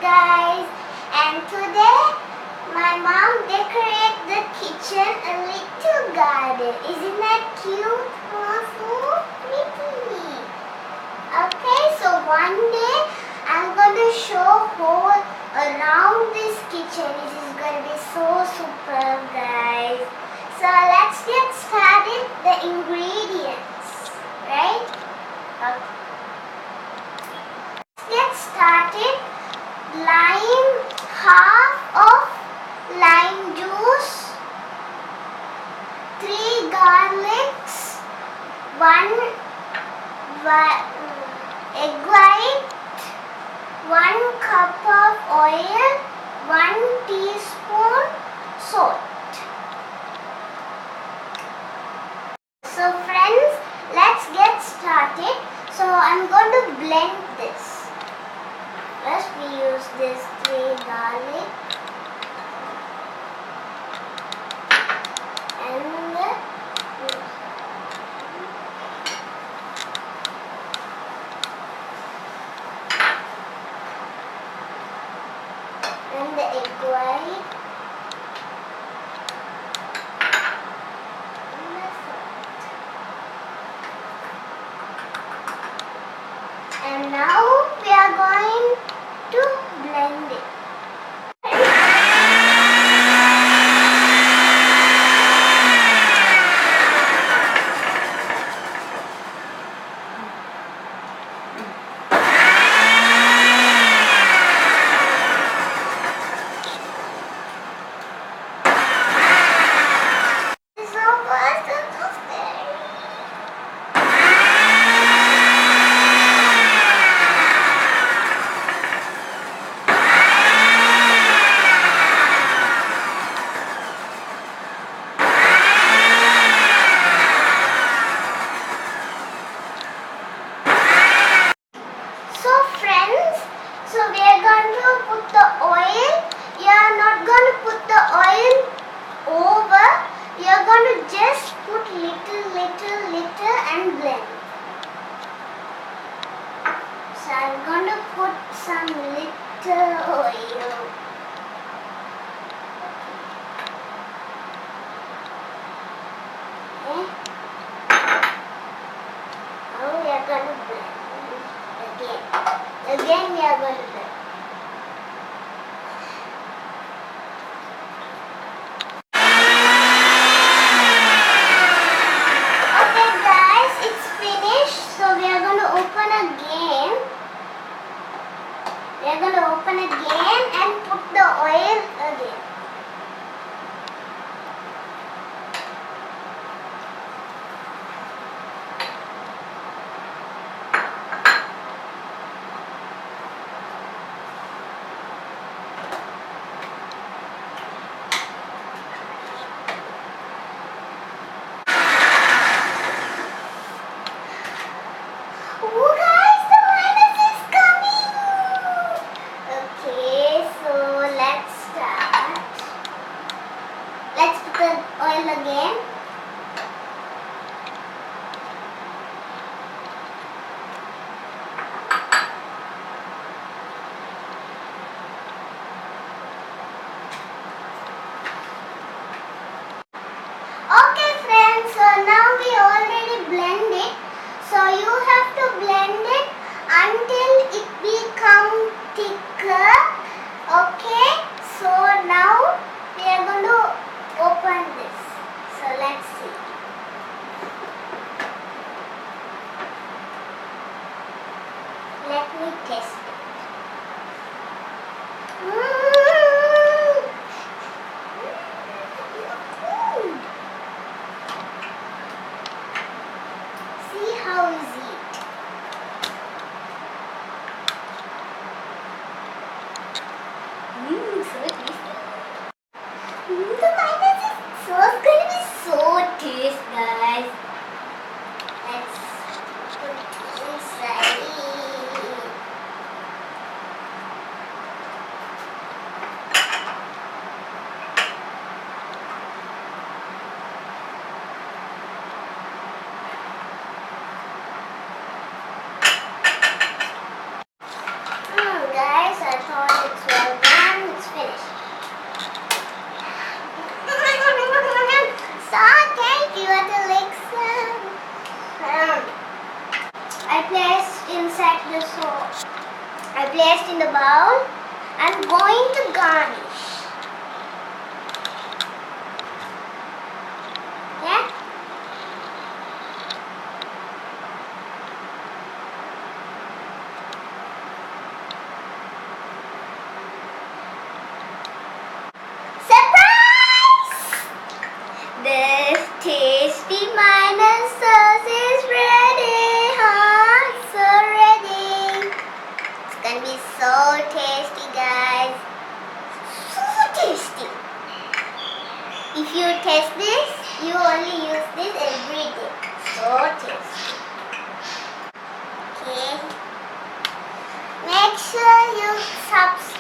guys, and today my mom decorated the kitchen a little garden. Isn't that cute? Oh, so pretty. Okay, so one day I'm going to show whole around this kitchen. It is going to be so superb, guys. So let's get started the ingredients, right? Okay. Get started. Lime, half of lime juice, 3 garlics, 1 egg white, 1 cup of oil, 1 teaspoon salt. So friends, let's get started. So I'm going to blend this. First we use this 3 garlic and the egg white and the salt. And now we are going to blend it. So we are going to put the oil. You are not going to put the oil over. You are going to just put little and blend. So I am going to put some little oil. Okay. Now we are going to blend again. Again we are going to blend. Okay guys, it's finished. So we are going to open again. We are going to open again and put the oil again. Oh guys, the mayonnaise is coming! Okay, so let's start. Let's put the oil again. Okay friends, so now we already blend it. So you have to blend it until it becomes thicker. Okay, so now we are going to open this. So let's see. Let me test it. See how is it? So tasty. The mayonnaise sauce is going to be so tasty, guys. Let's put it inside. Guys, I thought it's placed in the bowl. I'm going to garnish. Yeah? Surprise! The tasty mayonnaise sauce is ready, huh? So ready. It's gonna be so tasty, guys. So tasty. If you taste this, you only use this every day. So tasty. Okay. Make sure you subscribe.